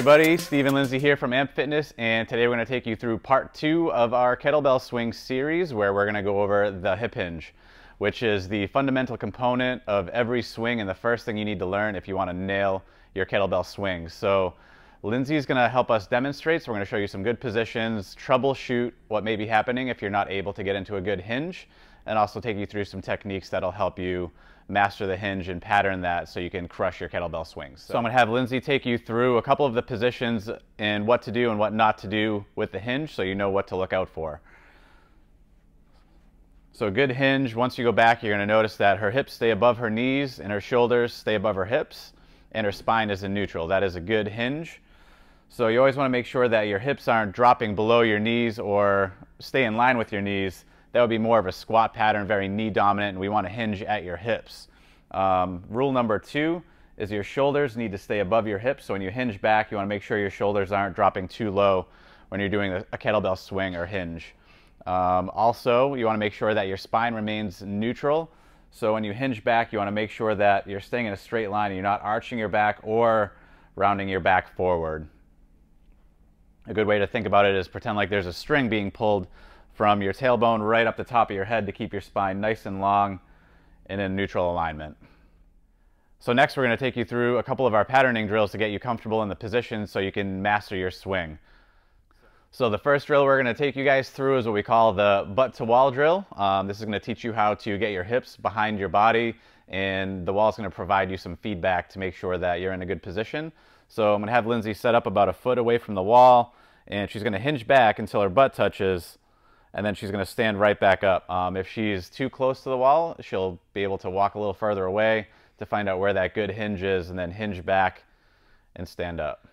everybody, Steve and Lindsay here from Amp Fitness, and today we're going to take you through part 2 of our kettlebell swing series, where we're going to go over the hip hinge, which is the fundamental component of every swing and the first thing you need to learn if you want to nail your kettlebell swings. So Lindsay's going to help us demonstrate, so we're going to show you some good positions, troubleshoot what may be happening if you're not able to get into a good hinge, and also take you through some techniques that'll help you master the hinge and pattern that so you can crush your kettlebell swings. So I'm going to have Lindsay take you through a couple of the positions and what to do and what not to do with the hinge so you know what to look out for. So a good hinge, once you go back, you're going to notice that her hips stay above her knees and her shoulders stay above her hips and her spine is in neutral. That is a good hinge. So you always want to make sure that your hips aren't dropping below your knees or stay in line with your knees. That would be more of a squat pattern, very knee dominant, and we want to hinge at your hips. Rule number 2 is your shoulders need to stay above your hips. So when you hinge back, you want to make sure your shoulders aren't dropping too low when you're doing a kettlebell swing or hinge. Also, you want to make sure that your spine remains neutral. So when you hinge back, you want to make sure that you're staying in a straight line and you're not arching your back or rounding your back forward. A good way to think about it is pretend like there's a string being pulled from your tailbone right up the top of your head to keep your spine nice and long and in neutral alignment. So next we're going to take you through a couple of our patterning drills to get you comfortable in the position so you can master your swing. So the first drill we're going to take you guys through is what we call the butt to wall drill. This is going to teach you how to get your hips behind your body, and the wall is going to provide you some feedback to make sure that you're in a good position. So I'm going to have Lindsay set up about a foot away from the wall, and she's going to hinge back until her butt touches, and then she's going to stand right back up. If she's too close to the wall, she'll be able to walk a little further away to find out where that good hinge is, and then hinge back and stand up.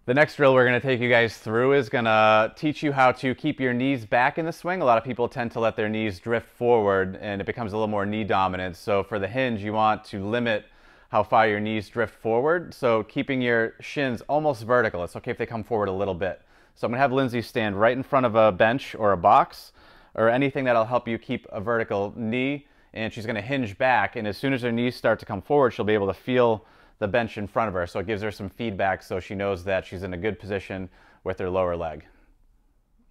The next drill we're going to take you guys through is going to teach you how to keep your knees back in the swing. A lot of people tend to let their knees drift forward, and it becomes a little more knee dominant. So for the hinge, you want to limit how far your knees drift forward. So keeping your shins almost vertical. It's okay if they come forward a little bit. So I'm going to have Lindsay stand right in front of a bench or a box or anything that'll help you keep a vertical knee, and she's going to hinge back, and as soon as her knees start to come forward, she'll be able to feel the bench in front of her, so it gives her some feedback so she knows that she's in a good position with her lower leg.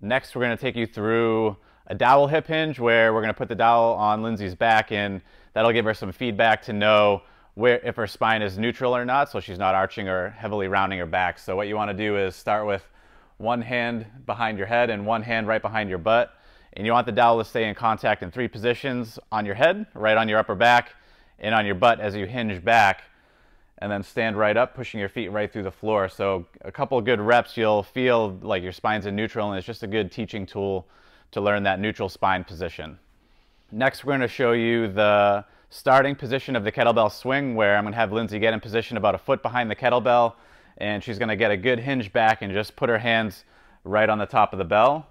Next, we're going to take you through a dowel hip hinge where we're going to put the dowel on Lindsay's back, and that'll give her some feedback to know if her spine is neutral or not, so she's not arching or heavily rounding her back. So what you want to do is start with one hand behind your head and one hand right behind your butt, and you want the dowel to stay in contact in 3 positions: on your head, right on your upper back, and on your butt as you hinge back, and then stand right up, pushing your feet right through the floor. So a couple of good reps, you'll feel like your spine's in neutral, and it's just a good teaching tool to learn that neutral spine position. Next, we're going to show you the starting position of the kettlebell swing, where I'm going to have Lindsay get in position about a foot behind the kettlebell, and she's going to get a good hinge back and just put her hands right on the top of the bell,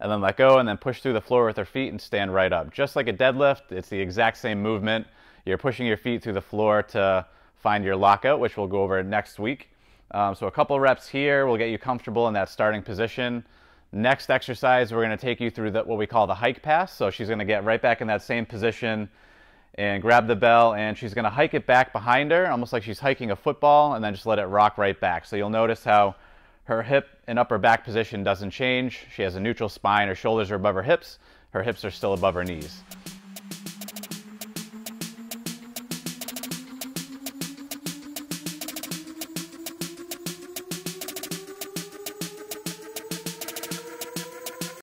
and then let go, and then push through the floor with her feet and stand right up. Just like a deadlift, it's the exact same movement. You're pushing your feet through the floor to find your lockout, which we'll go over next week. So a couple reps here will get you comfortable in that starting position. Next exercise, we're going to take you through what we call the hike pass. So she's going to get right back in that same position and grab the bell, and she's going to hike it back behind her, almost like she's hiking a football, and then just let it rock right back. So you'll notice how her hip and upper back position doesn't change. She has a neutral spine. Her shoulders are above her hips. Her hips are still above her knees.